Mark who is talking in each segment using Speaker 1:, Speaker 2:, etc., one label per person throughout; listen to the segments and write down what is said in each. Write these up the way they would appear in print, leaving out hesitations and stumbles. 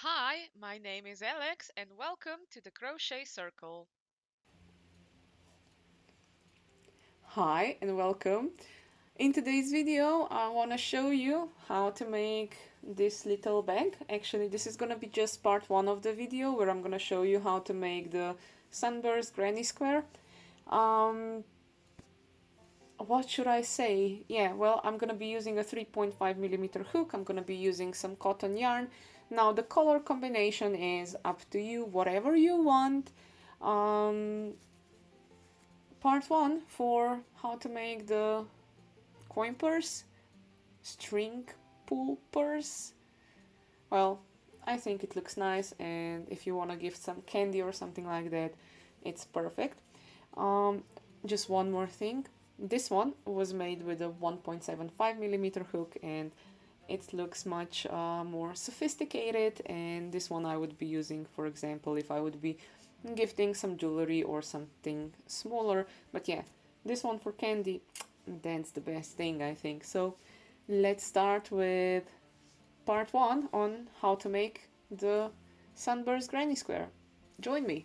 Speaker 1: Hi, my name is Alex and welcome to the Crochet Circle.
Speaker 2: Hi and welcome. In today's video I want to show you how to make this little bag. Actually, this is gonna be just part one of the video where I'm gonna show you how to make the Sunburst granny square. Um, what should I say? Yeah, well, I'm gonna be using a 3.5mm hook. I'm gonna be using some cotton yarn. Now the color combination is up to you, whatever you want. Um, Part one for how to make the coin purse, string pull purse. Well, I think it looks nice, and if you want to give some candy or something like that, it's perfect. Um, just one more thing. This one was made with a 1.75mm hook, and it looks much more sophisticated. And this one I would be using, for example, if I would be gifting some jewelry or something smaller. But yeah, this one for candy, that's the best thing, I think. So let's start with part one on how to make the Sunburst granny square. Join me.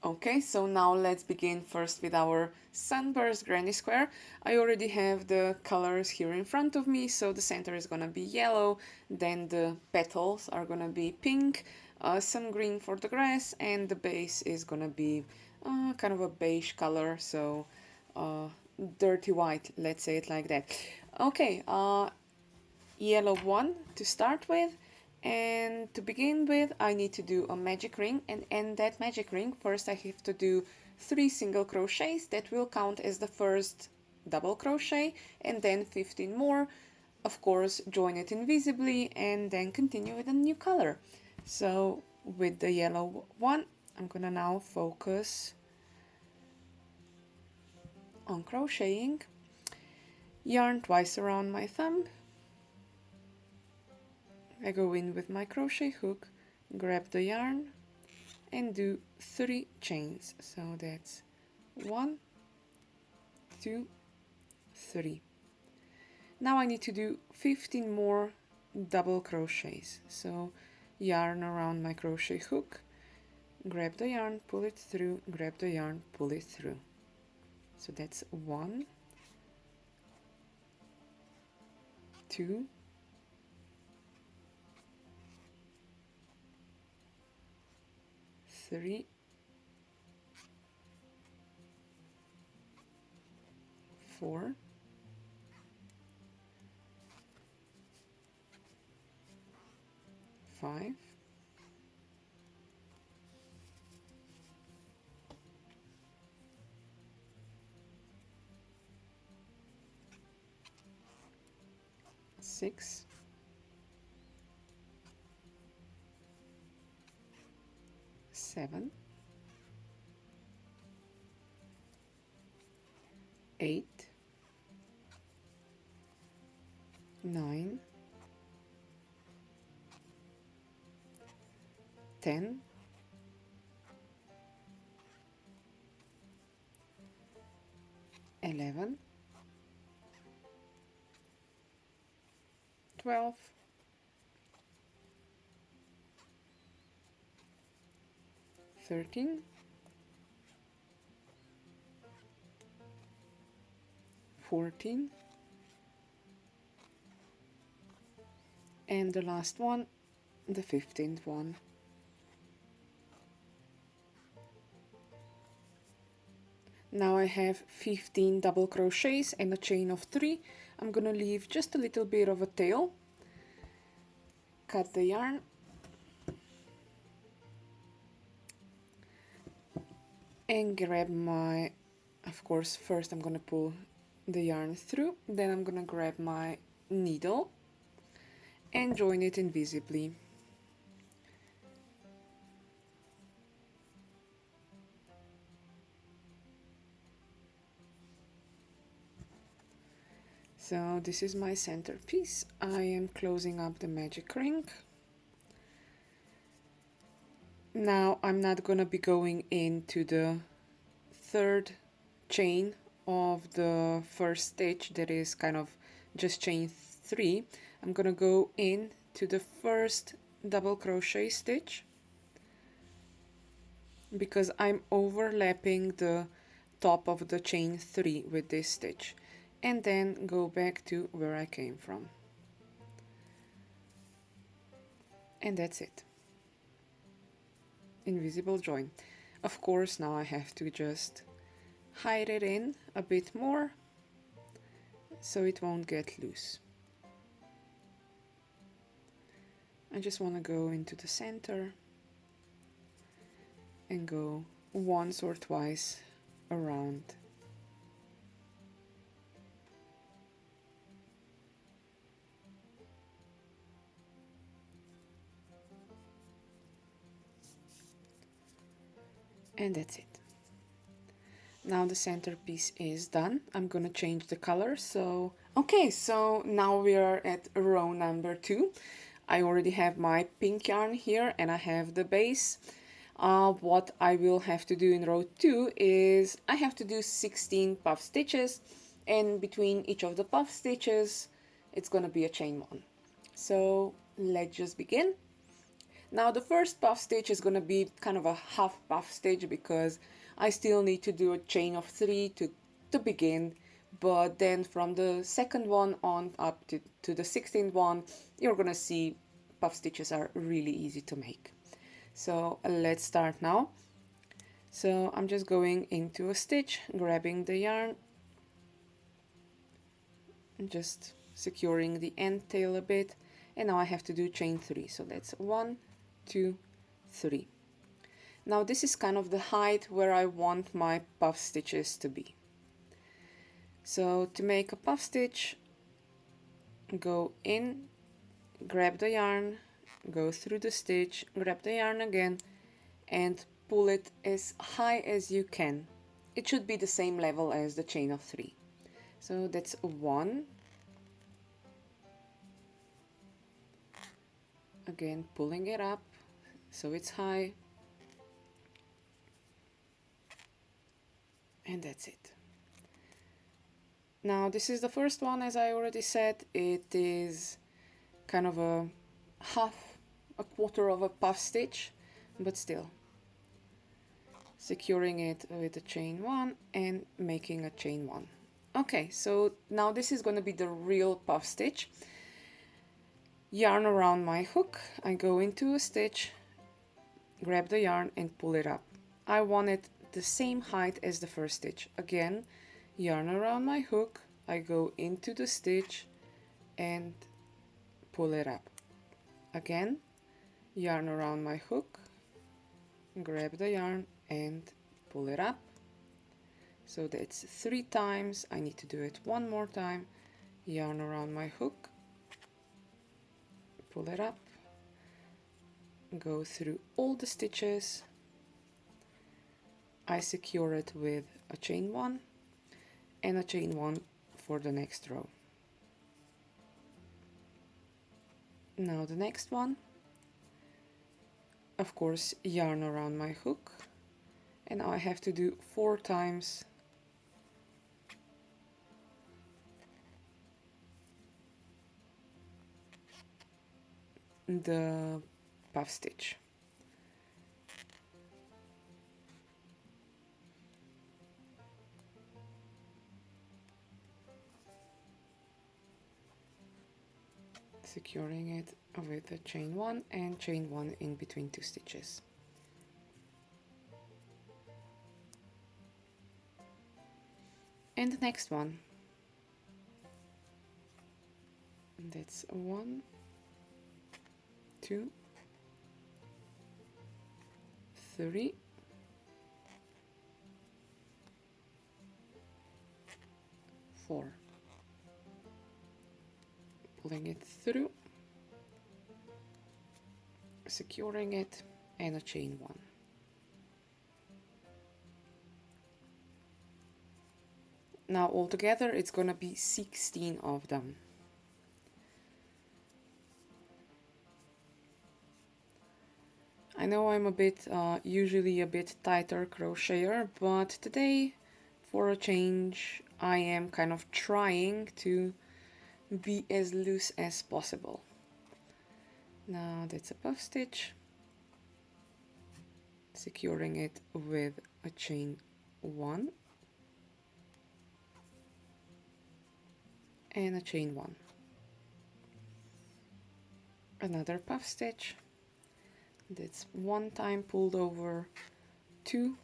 Speaker 2: Okay, so now let's begin first with our Sunburst granny square. I already have the colors here in front of me, so the center is gonna be yellow, then the petals are gonna be pink, some green for the grass, and the base is gonna be kind of a beige color, so uh, dirty white, let's say it like that. Okay, yellow one to start with, and to begin with I need to do a magic ring, and in that magic ring first I have to do 3 single crochets that will count as the first double crochet, and then 15 more, of course join it invisibly, and then continue with a new color. So with the yellow one I'm gonna now focus on crocheting, yarn twice around my thumb. I go in with my crochet hook, grab the yarn, and do 3 chains. So that's 1, 2, 3. Now I need to do 15 more double crochets. So yarn around my crochet hook, grab the yarn, pull it through, grab the yarn, pull it through. So that's 1, 2, 3, 4, 5, 6, 7, 8, 9, 10, 11, 12, 13, 14, and the last one, the 15th one. Now I have 15 double crochets and a chain of 3. I'm gonna leave just a little bit of a tail, cut the yarn, and grab my, of course first I'm gonna pull the yarn through, then I'm gonna grab my needle and join it invisibly. So this is my centerpiece. I am closing up the magic ring. Now I'm not gonna be going into the third chain of the first stitch, that is kind of just chain 3. I'm gonna go in to the first double crochet stitch because I'm overlapping the top of the chain 3 with this stitch, and then go back to where I came from. And that's it. Invisible join. Of course, now I have to just hide it in a bit more so it won't get loose. I just want to go into the center and go once or twice around. And that's it. Now the centerpiece is done. I'm gonna change the color. So now we are at row number 2. I already have my pink yarn here and I have the base. What I will have to do in row 2 is I have to do 16 puff stitches, and between each of the puff stitches it's gonna be a chain 1. So let's just begin. Now the first puff stitch is gonna be kind of a half puff stitch because I still need to do a chain of 3 to begin, but then from the second one on up to the 16th one, you're gonna see puff stitches are really easy to make. So let's start now. So I'm just going into a stitch, grabbing the yarn, and just securing the end tail a bit, and now I have to do chain 3. So that's 1, 2, 3. Now this is kind of the height where I want my puff stitches to be. So to make a puff stitch, go in, grab the yarn, go through the stitch, grab the yarn again, and pull it as high as you can. It should be the same level as the chain of 3. So that's 1. Again, pulling it up so it's high. And that's it. Now this is the first one, as I already said. It is kind of a quarter of a puff stitch, but still. Securing it with a chain 1 and making a chain 1. Okay, so now this is going to be the real puff stitch. Yarn around my hook, I go into a stitch, grab the yarn and pull it up. I want it the same height as the first stitch. Again, yarn around my hook, I go into the stitch and pull it up. Again, yarn around my hook, grab the yarn and pull it up. So that's 3 times. I need to do it one more time. Yarn around my hook, pull it up, go through all the stitches. I secure it with a chain 1 and a chain 1 for the next row. Now the next one, of course, yarn around my hook, and now I have to do 4 times the puff stitch. Securing it with a chain 1 and chain 1 in between 2 stitches. And the next one, that's 1, 2, 3, 4. Pulling it through, securing it, and a chain 1. Now altogether it's gonna be 16 of them. I know I'm a bit, usually a bit tighter crocheter, but today, for a change, I am kind of trying to be as loose as possible. Now that's a puff stitch, securing it with a chain 1 and a chain 1. Another puff stitch, that's 1 time pulled over, 2,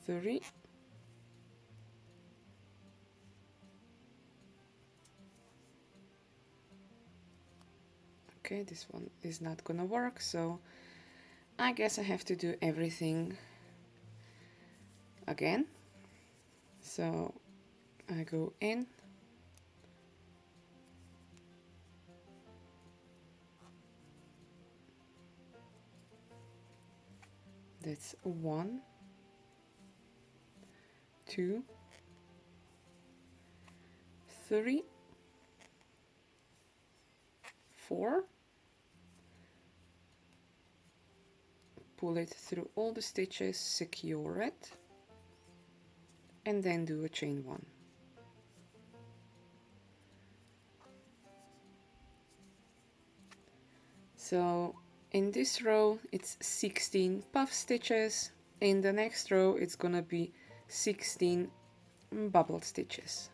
Speaker 2: 3, okay, this one is not gonna work, so I guess I have to do everything again. So I go in, that's 1, 2, 3, 4, pull it through all the stitches, secure it, and then do a chain 1. So in this row it's 16 puff stitches, in the next row it's gonna be 16 bubble stitches.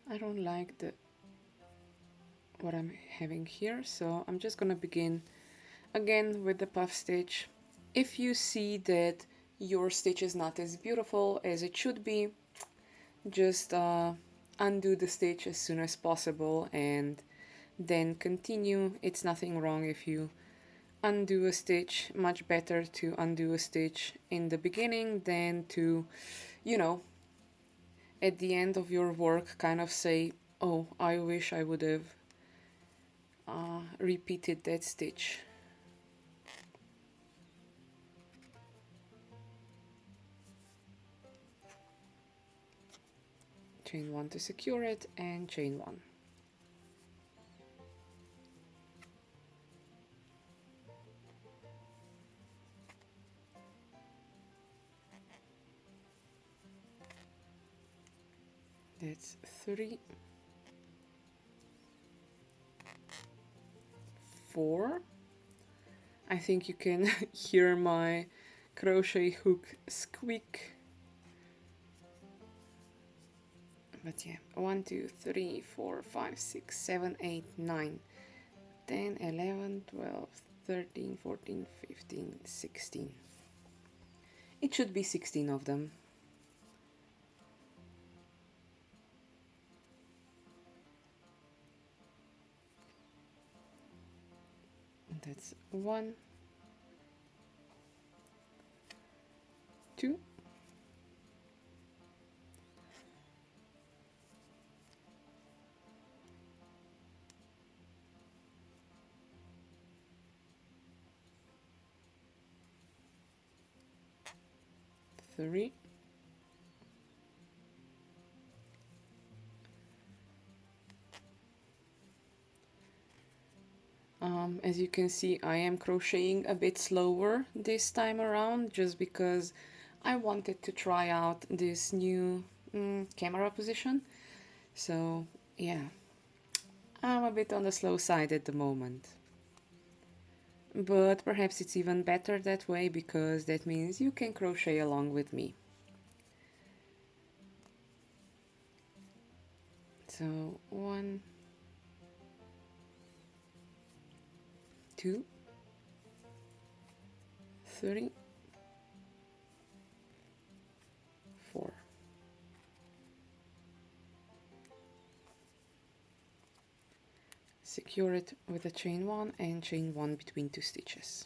Speaker 2: I don't like the what I'm having here, so I'm just gonna begin again with the puff stitch. If you see that your stitch is not as beautiful as it should be, just undo the stitch as soon as possible and then continue. It's nothing wrong if you undo a stitch. Much better to undo a stitch in the beginning than to, you know, at the end of your work kind of say, oh, I wish I would have repeated that stitch. Chain 1 to secure it and chain 1. That's 3, 4. I think you can hear my crochet hook squeak. But yeah, 1, 2, 3, 4, 5, 6, 7, 8, 9, 10, 11, 12, 13, 14, 15, 16. It should be 16 of them. That's 1, 2, 3, as you can see, I am crocheting a bit slower this time around just because I wanted to try out this new camera position. So yeah, I'm a bit on the slow side at the moment. But perhaps it's even better that way because that means you can crochet along with me. So 1, 2, 3, 4. Secure it with a chain 1 and chain 1 between 2 stitches.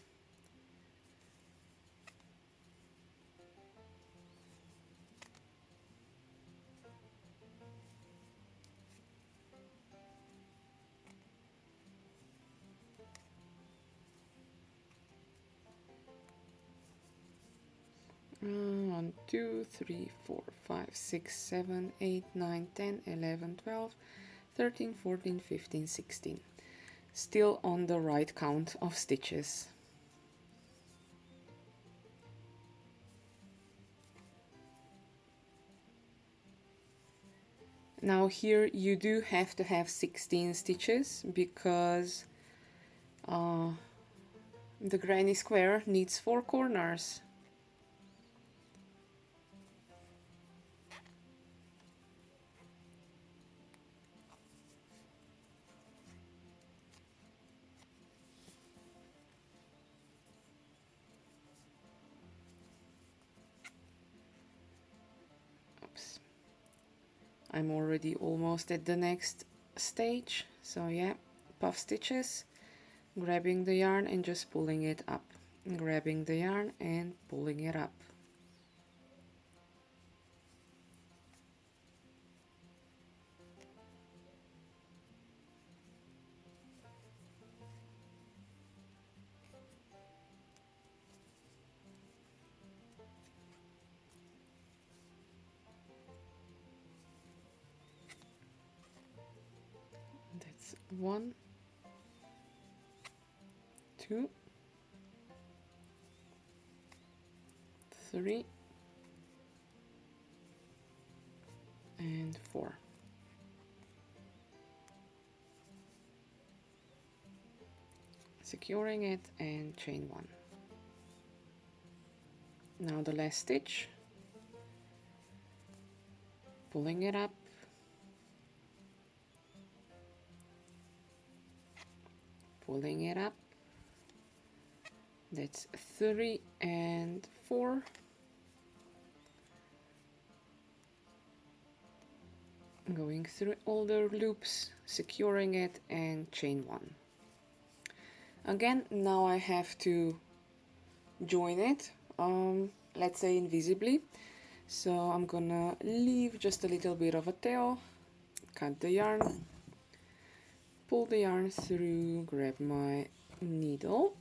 Speaker 2: 1, 2, 3, 4, 5, 6, 7, 8, 9, 10, 11, 12, 13, 14, 15, 16. Still on the right count of stitches. Now here you do have to have 16 stitches because the granny square needs 4 corners. Oops. I'm already almost at the next stage, so yeah, puff stitches, grabbing the yarn and just pulling it up, grabbing the yarn and pulling it up. That's 1, 2, 3, and 4. Securing it and chain 1. Now the last stitch, pulling it up, pulling it up. That's 3 and 4. Going through all the loops, securing it and chain 1. Again, now I have to join it, let's say invisibly. So I'm gonna leave just a little bit of a tail, cut the yarn, pull the yarn through, grab my needle,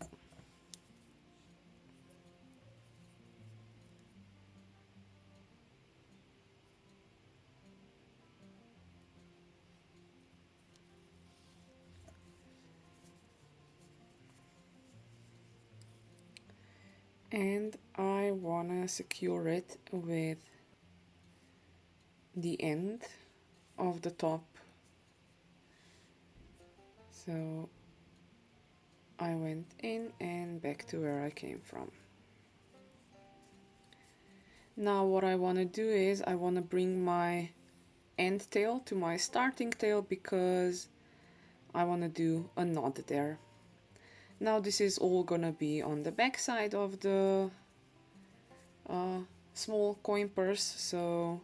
Speaker 2: and I wanna secure it with the end of the top. So I went in and back to where I came from. Now what I want to do is I want to bring my end tail to my starting tail because I want to do a knot there. Now this is all gonna be on the back side of the small coin purse, so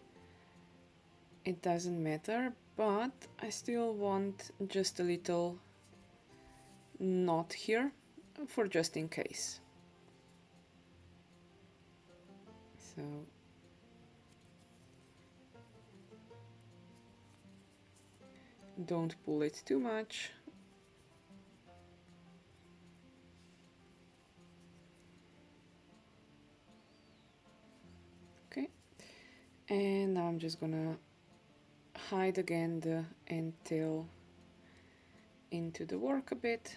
Speaker 2: it doesn't matter, but I still want just a little knot here for just in case. So don't pull it too much. Okay, and now I'm just gonna hide again the end tail into the work a bit.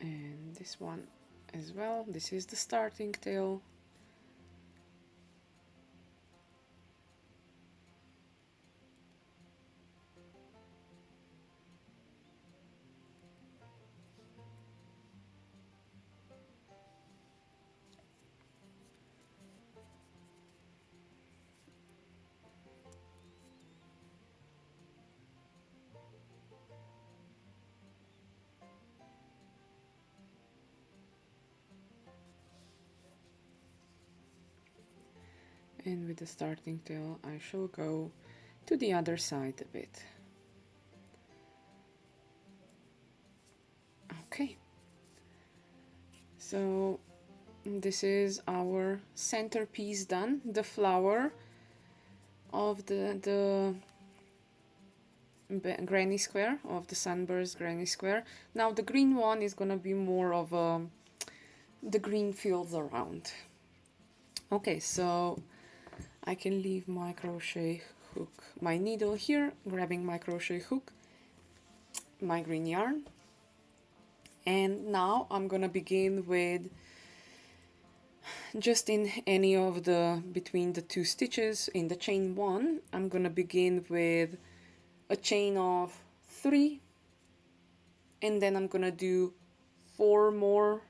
Speaker 2: And this one as well. This is the starting tail. And with the starting tail I shall go to the other side a bit. Okay, so this is our centerpiece done, the flower of the granny square, of the Sunburst granny square. Now the green one is gonna be more of the green fields around. Okay, so I can leave my crochet hook, my needle here, grabbing my crochet hook, my green yarn, and now I'm gonna begin with just in any of the between the two stitches in the chain one. I'm gonna begin with a chain of 3, and then I'm gonna do 3 more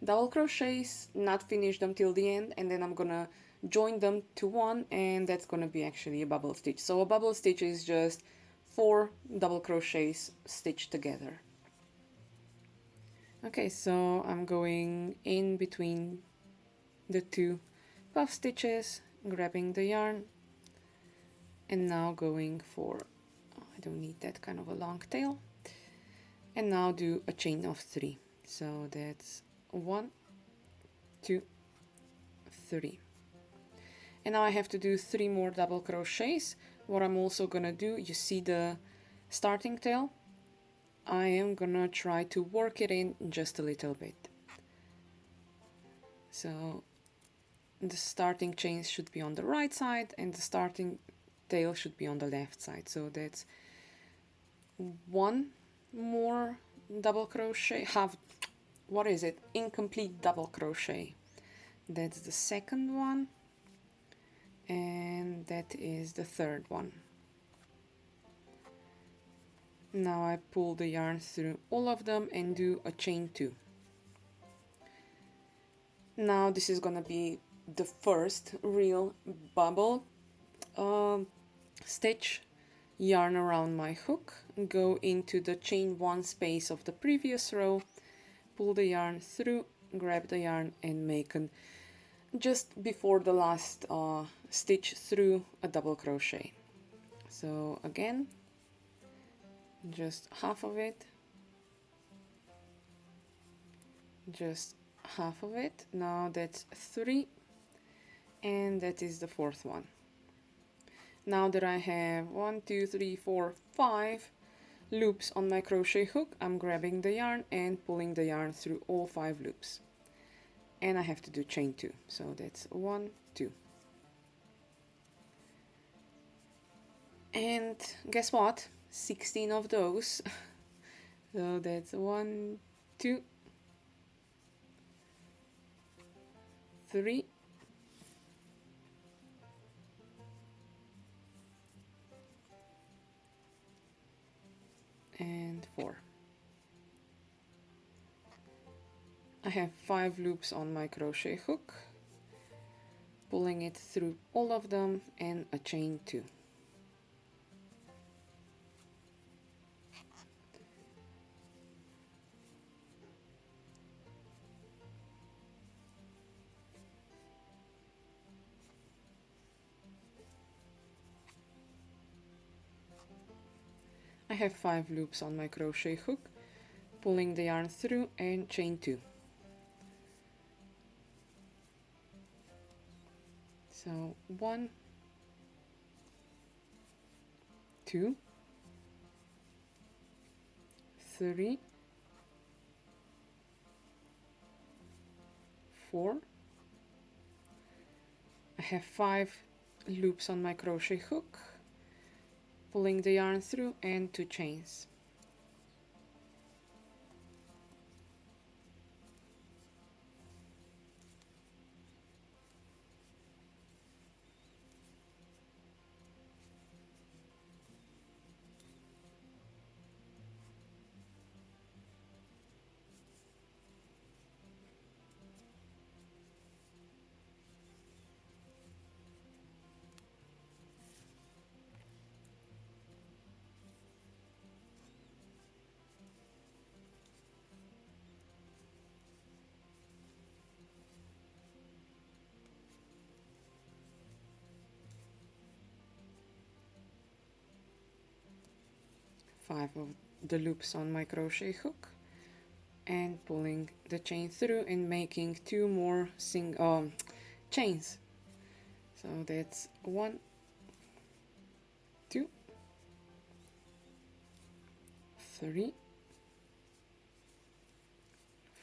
Speaker 2: double crochets, not finish them till the end, and then I'm gonna join them to one, and that's gonna be actually a bubble stitch. So a bubble stitch is just 4 double crochets stitched together. Okay, so I'm going in between the 2 puff stitches, grabbing the yarn, and now going for, I don't need that kind of a long tail, and now do a chain of 3. So that's 1, 2, 3. And now I have to do 3 more double crochets. What I'm also gonna do, you see the starting tail? I am gonna try to work it in just a little bit. So the starting chains should be on the right side and the starting tail should be on the left side. So that's 1 more double crochet, incomplete double crochet. That's the second one, and that is the third one. Now I pull the yarn through all of them and do a chain 2. Now this is gonna be the first real bubble stitch. Yarn around my hook, go into the chain 1 space of the previous row, pull the yarn through, grab the yarn, and make just before the last stitch through a double crochet. So again, just half of it, just half of it. Now that's 3, and that is the 4th one. Now that I have 1, 2, 3, 4, 5 loops on my crochet hook, I'm grabbing the yarn and pulling the yarn through all 5 loops. And I have to do chain 2. So that's 1, 2. And guess what? 16 of those. So that's 1, 2, 3, and 4. I have 5 loops on my crochet hook, pulling it through all of them, and a chain 2. I have 5 loops on my crochet hook, pulling the yarn through, and chain 2. So 1, 2, 3, 4. I have 5 loops on my crochet hook, pulling the yarn through, and 2 chains. Five of the loops on my crochet hook, and pulling the chain through and making 2 more chains. So that's 1, 3,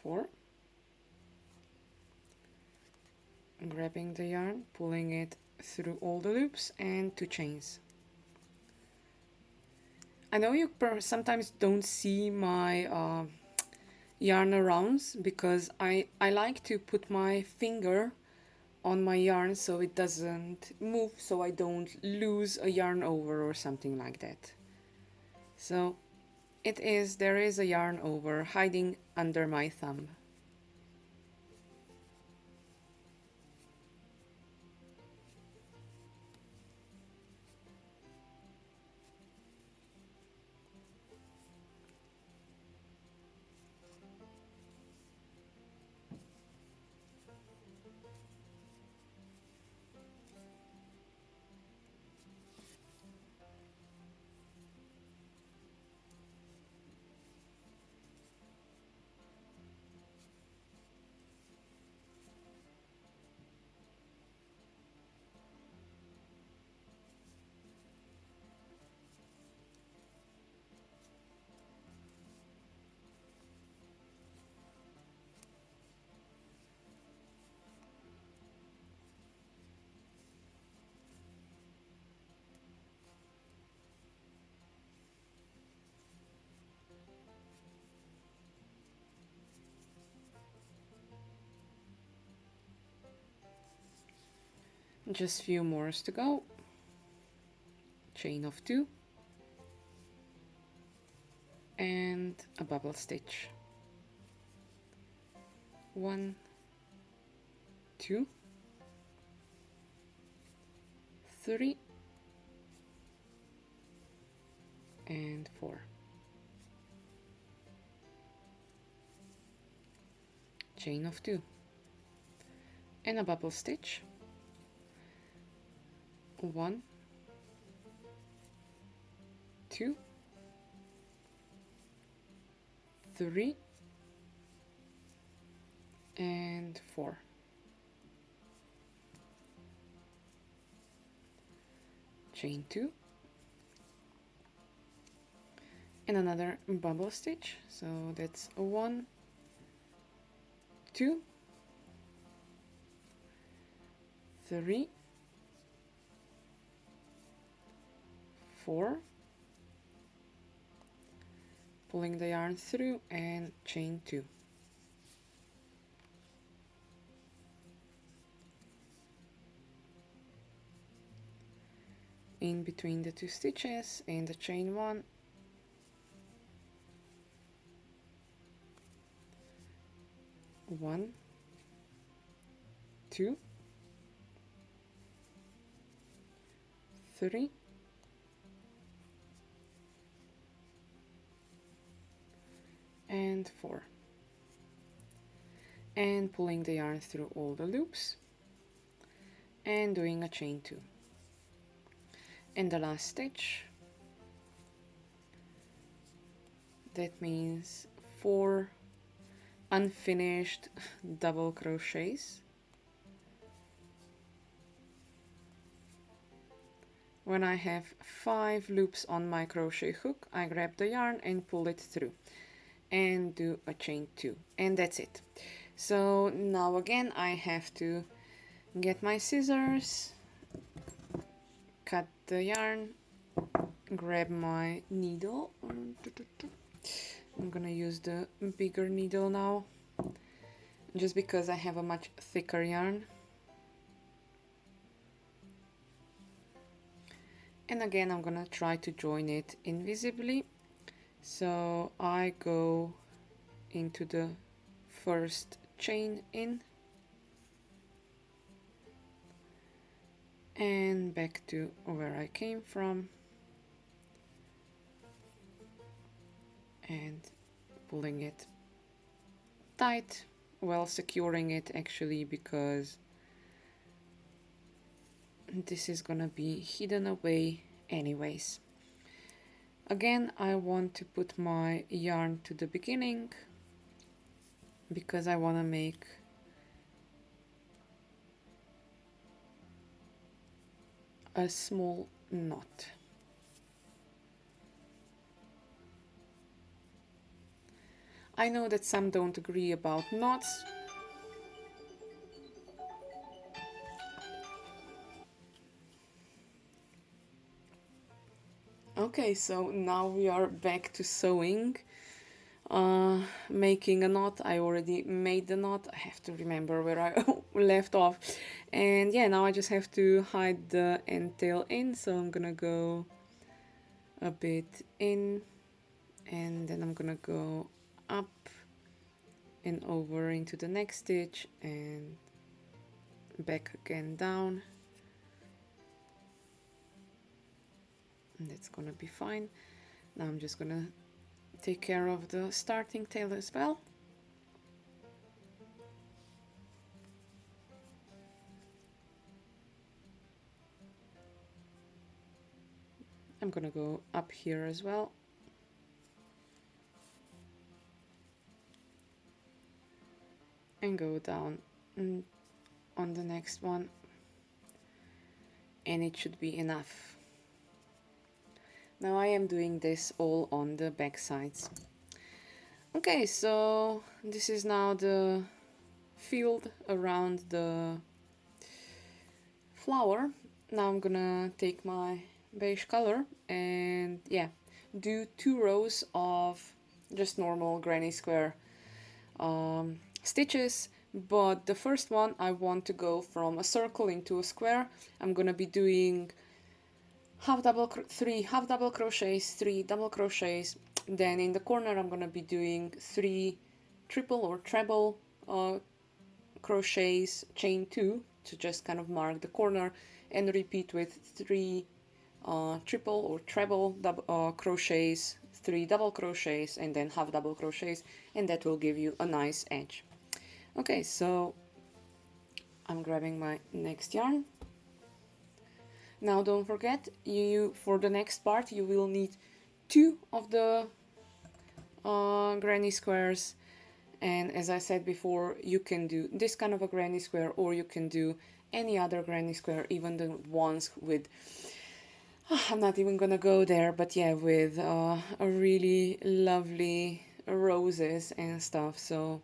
Speaker 2: 4, grabbing the yarn, pulling it through all the loops, and 2 chains. I know you sometimes don't see my yarn arounds because I like to put my finger on my yarn so it doesn't move, so I don't lose a yarn over or something like that. So there is a yarn over hiding under my thumb. Just few more to go. Chain of 2 and a bubble stitch. 1, 2, 3, and 4. Chain of 2 and a bubble stitch. 1, 2, 3, and 4. Chain 2 and another bubble stitch, so that's 1, 2, 3, 4, pulling the yarn through and chain 2. In between the 2 stitches and the chain 1, 1, 2, 3, and 4, and pulling the yarn through all the loops and doing a chain 2. And the last stitch, that means 4 unfinished double crochets. When I have 5 loops on my crochet hook, I grab the yarn and pull it through and do a chain 2, and that's it. So now again I have to get my scissors, cut the yarn, grab my needle. I'm gonna use the bigger needle now, just because I have a much thicker yarn. And again I'm gonna try to join it invisibly. So I go into the first chain in and back to where I came from, and pulling it tight, well, securing it actually, because this is gonna be hidden away anyways. Again, I want to put my yarn to the beginning because I want to make a small knot. I know that some don't agree about knots. Okay, so now we are back to sewing. Making a knot. I already made the knot. I have to remember where I left off. And yeah, now I just have to hide the end tail in. So I'm gonna go a bit in, and then I'm gonna go up and over into the next stitch and back again down. And that's gonna be fine. Now I'm just gonna take care of the starting tail as well. I'm gonna go up here as well. And go down on the next one. And it should be enough. Now I am doing this all on the back sides. Okay, so this is now the field around the flower. Now I'm gonna take my beige color and yeah, do 2 rows of just normal granny square stitches, but the first one I want to go from a circle into a square. I'm gonna be doing 3 half double crochets, 3 double crochets. Then in the corner I'm gonna be doing 3 triple or treble crochets, chain 2 to just kind of mark the corner, and repeat with 3 triple or treble crochets, 3 double crochets, and then half double crochets, and that will give you a nice edge. Okay, so I'm grabbing my next yarn. Now don't forget, for the next part you will need 2 of the granny squares, and as I said before, you can do this kind of a granny square, or you can do any other granny square, even the ones with I'm not even gonna go there, but yeah, with a really lovely roses and stuff. So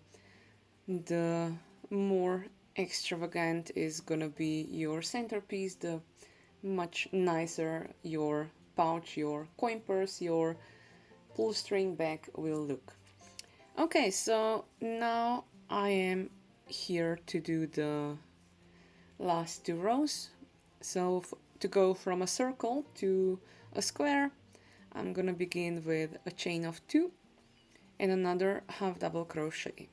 Speaker 2: the more extravagant is gonna be your centerpiece, the much nicer your pouch, your coin purse, your pull string bag will look. Okay, so now I am here to do the last 2 rows. So to go from a circle to a square, I'm gonna begin with a chain of 2 and another half double crochet.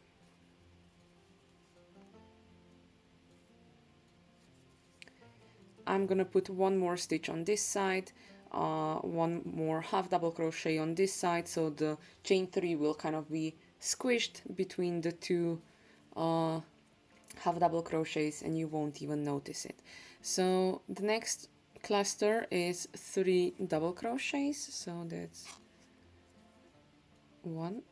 Speaker 2: I'm gonna put 1 more stitch on this side, 1 more half double crochet on this side, so the chain 3 will kind of be squished between the 2 half double crochets, and you won't even notice it. So the next cluster is 3 double crochets, so that's 1,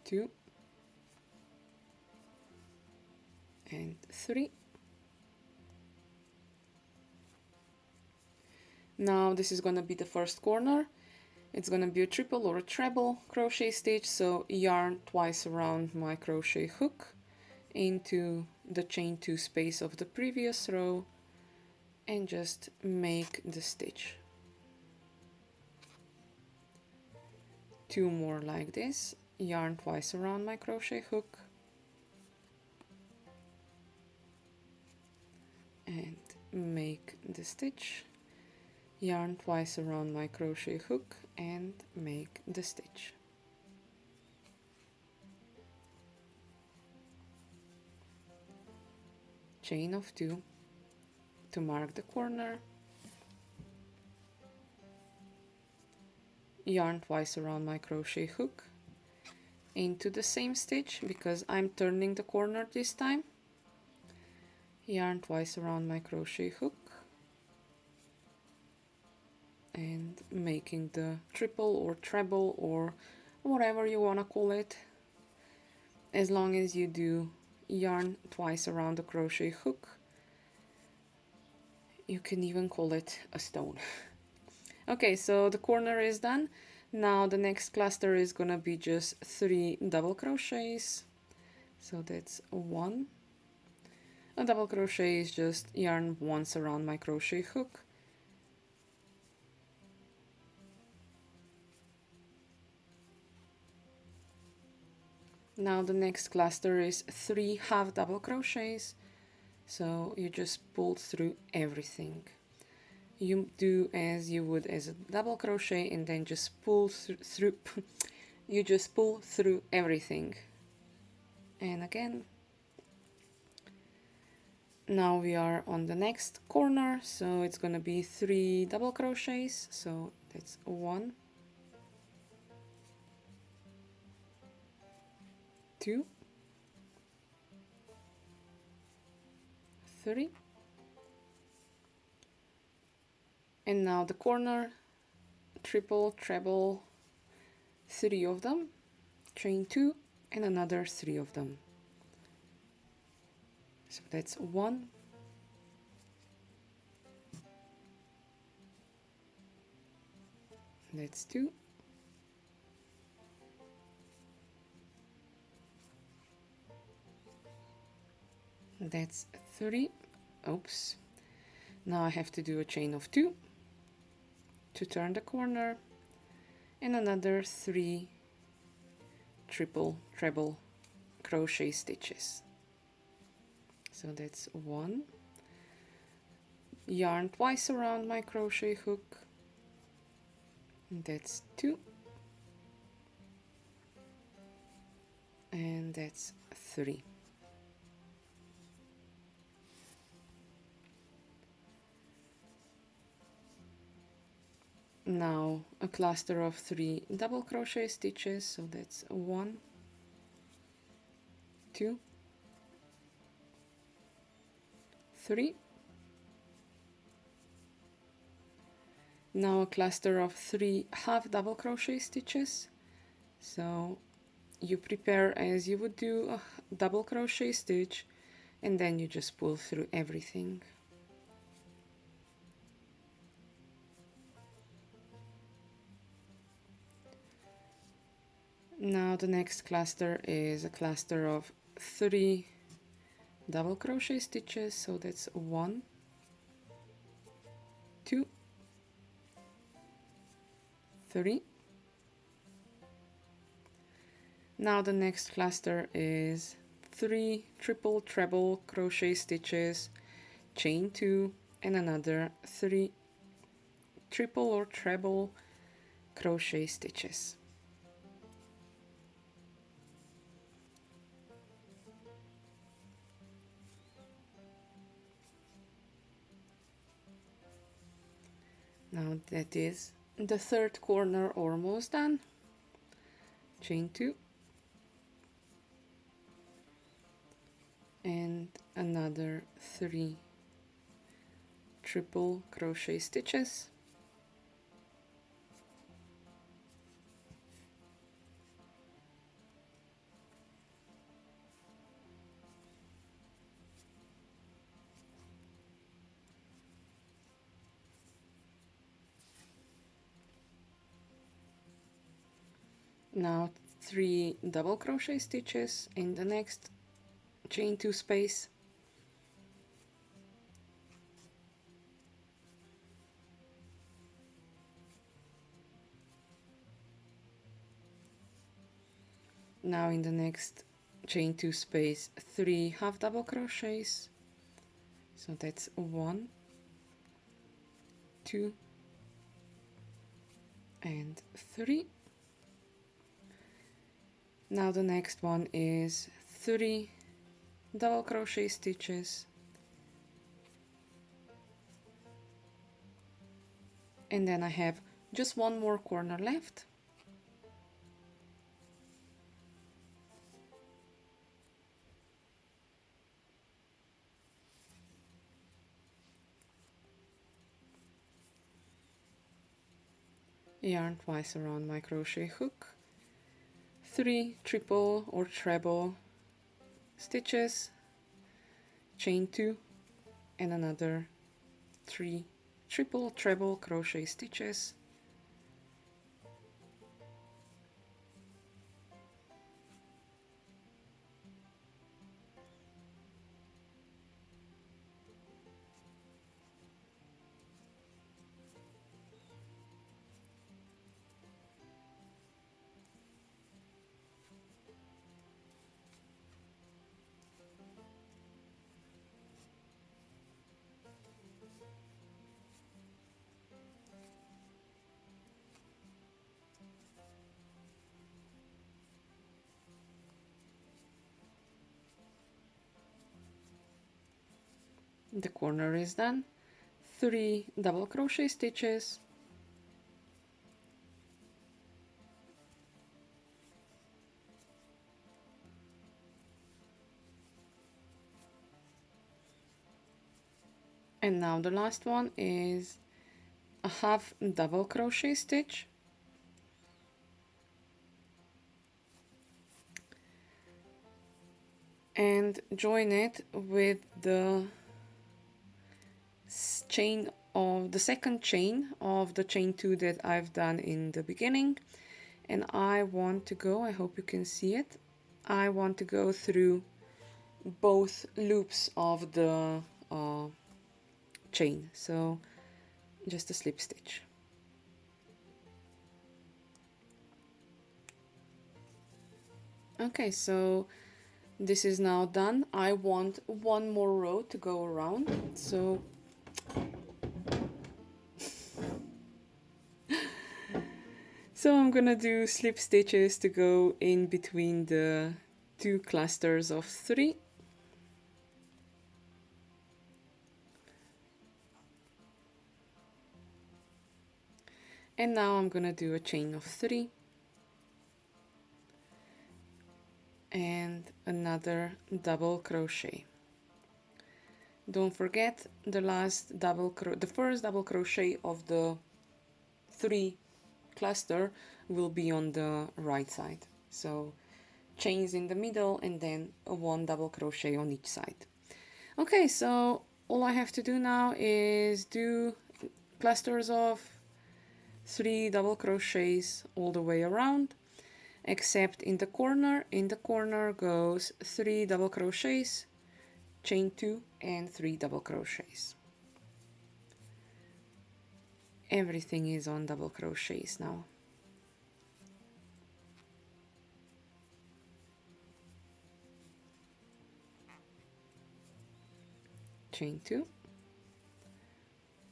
Speaker 2: 2, and 3. Now this is gonna be the first corner. It's gonna be a triple or a treble crochet stitch, so yarn twice around my crochet hook into the chain 2 space of the previous row and just make the stitch. 2 more like this, yarn twice around my crochet hook and make the stitch, yarn twice around my crochet hook and make the stitch. Chain of 2 to mark the corner, yarn twice around my crochet hook into the same stitch because I'm turning the corner this time, yarn twice around my crochet hook and making the triple or treble or whatever you want to call it. As long as you do yarn twice around the crochet hook, you can even call it a stone. Okay, so the corner is done. Now the next cluster is gonna be just 3 double crochets. So that's 1. A double crochet is just yarn once around my crochet hook. Now the next cluster is 3 half double crochets. So you just pull through everything. You do as you would as a double crochet and then just pull through you just pull through everything. And again, now we are on the next corner, so it's gonna be 3 double crochets. So that's 1, 2, 3, and now the corner, triple, treble, 3 of them, chain 2, and another 3 of them. So that's 1, that's 2, that's 3. Oops. Now I have to do a chain of 2 to turn the corner, and another 3 triple, treble crochet stitches. So that's 1. Yarn twice around my crochet hook. That's 2. And that's 3. Now a cluster of 3 double crochet stitches, so that's 1, 2, 3. Now a cluster of 3 half double crochet stitches, so you prepare as you would do a double crochet stitch and then you just pull through everything. Now the next cluster is a cluster of 3 double crochet stitches, so that's 1, 2, 3. Now the next cluster is 3 triple treble crochet stitches, chain 2, and another 3 triple or treble crochet stitches. Now that is the third corner almost done. Chain 2 and another 3 triple crochet stitches. Now 3 double crochet stitches in the next chain 2 space. Now in the next chain 2 space 3 half double crochets, so that's 1, 2, and 3. Now the next one is 3 double crochet stitches, and then I have just one more corner left. Yarn twice around my crochet hook, 3 triple or treble stitches, chain 2, and another 3 triple treble crochet stitches. The corner is done. 3 double crochet stitches, and now the last one is a half double crochet stitch, and join it with the chain of the second chain of the chain 2 that I've done in the beginning. And I want to go, I hope you can see it, I want to go through both loops of the chain, so just a slip stitch. Okay, so this is now done. I want one more row to go around, so I'm gonna do slip stitches to go in between the 2 clusters of 3. And now I'm gonna do a chain of 3 and another double crochet. Don't forget the first double crochet of the 3 cluster will be on the right side. So chains in the middle and then a 1 double crochet on each side. Okay, so all I have to do now is do clusters of 3 double crochets all the way around, except in the corner. In the corner goes 3 double crochets, chain 2 and 3 double crochets. Everything is on double crochets now. Chain 2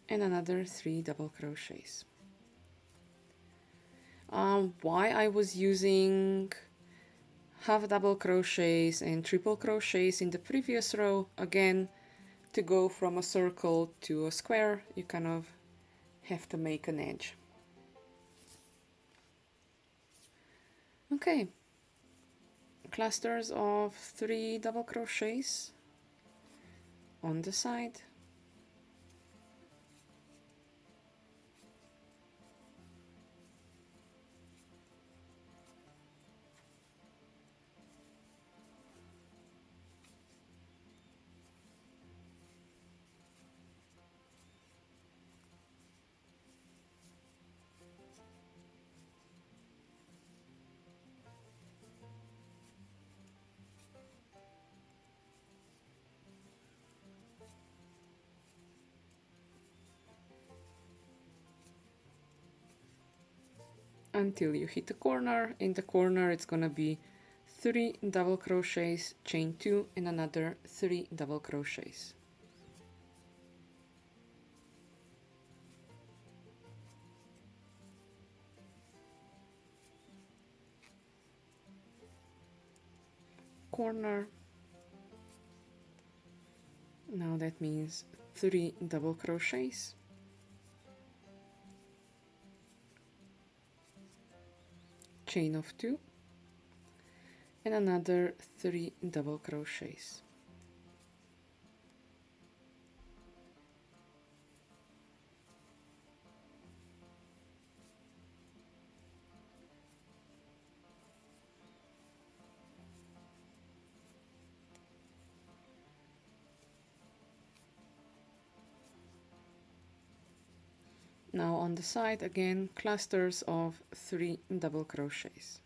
Speaker 2: and another 3 double crochets. Why I was using half double crochets and triple crochets in the previous row, again, to go from a circle to a square, you kind of have to make an edge. Okay, clusters of 3 double crochets on the side. Until you hit the corner. In the corner it's gonna be 3 double crochets, chain 2 and another 3 double crochets. Corner. Now that means 3 double crochets, chain of 2 and another 3 double crochets. Now on the side again, clusters of 3 double crochets.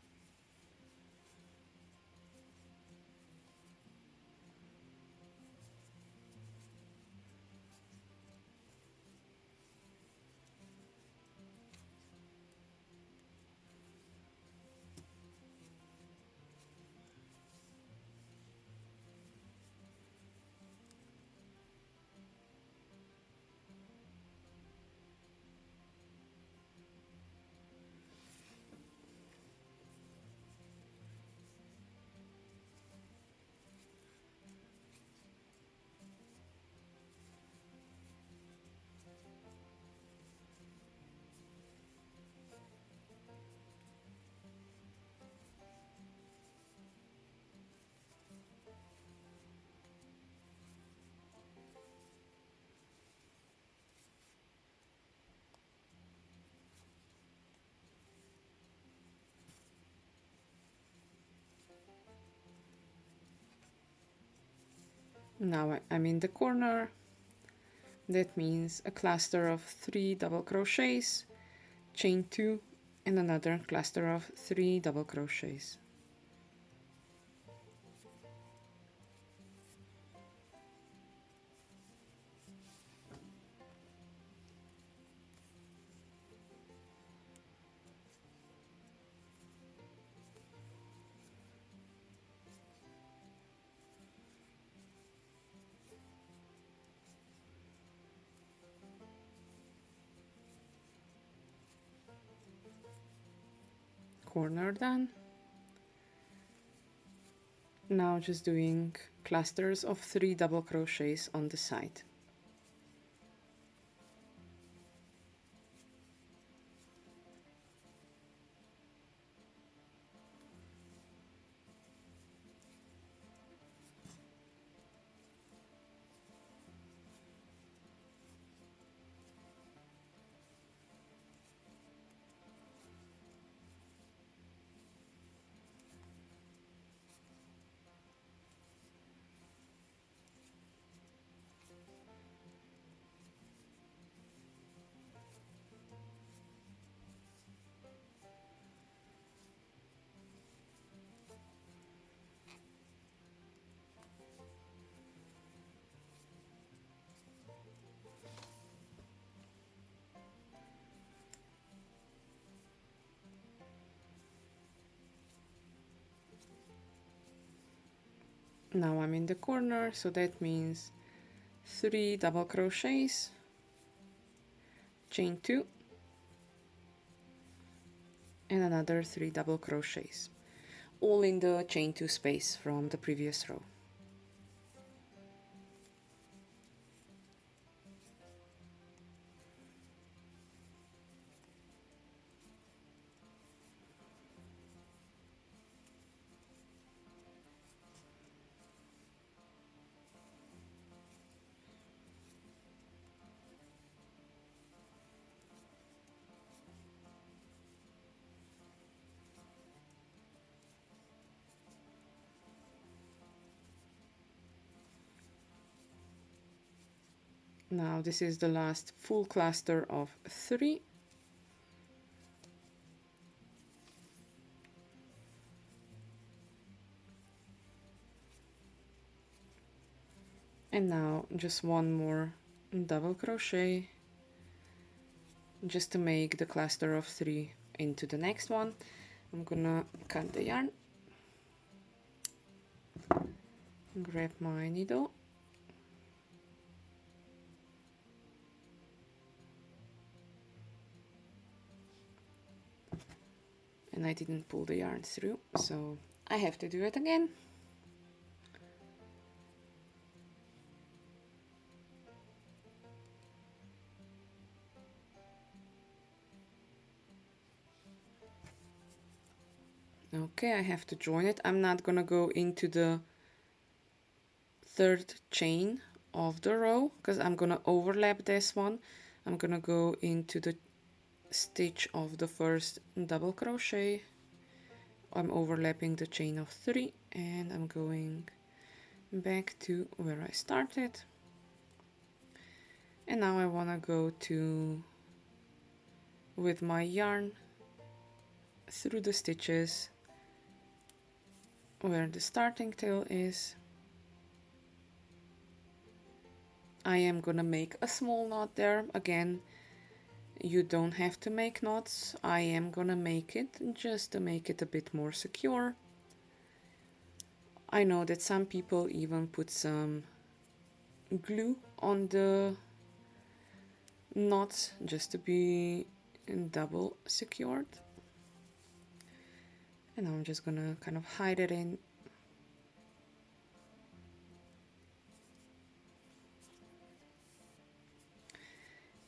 Speaker 2: Now I'm in the corner. That means a cluster of 3 double crochets, chain 2, and another cluster of 3 double crochets. Corner done. Now just doing clusters of 3 double crochets on the side. Now I'm in the corner, so that means 3 double crochets, chain 2, and another 3 double crochets, all in the chain 2 space from the previous row. Now this is the last full cluster of 3. And now just one more double crochet just to make the cluster of 3 into the next one. I'm gonna cut the yarn, grab my needle, and I didn't pull the yarn through, so I have to do it again. Okay, I have to join it. I'm not gonna go into the third chain of the row because I'm gonna overlap this one. I'm gonna go into the stitch of the first double crochet. I'm overlapping the chain of 3 and I'm going back to where I started. And now I want to go to, with my yarn, through the stitches where the starting tail is. I am gonna make a small knot there. Again, you don't have to make knots. I am gonna make it just to make it a bit more secure. I know that some people even put some glue on the knots just to be double secured. And I'm just gonna kind of hide it in.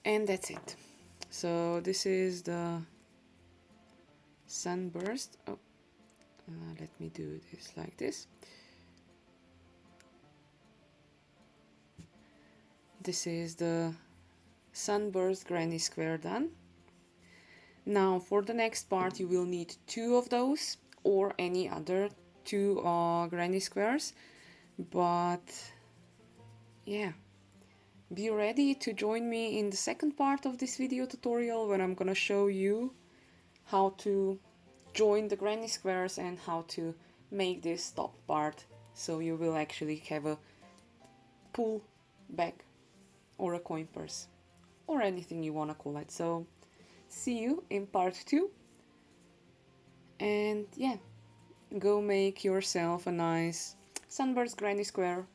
Speaker 2: And that's it. So this is the Sunburst. Oh, let me do this like this. This is the Sunburst granny square done. Now for the next part you will need 2 of those or any other 2 granny squares, but yeah, be ready to join me in the second part of this video tutorial when I'm gonna show you how to join the granny squares and how to make this top part so you will actually have a pull bag or a coin purse or anything you want to call it. So see you in part 2, and yeah, go make yourself a nice sunburst granny square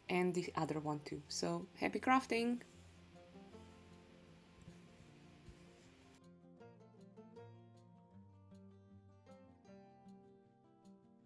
Speaker 2: and the other one too. So happy crafting!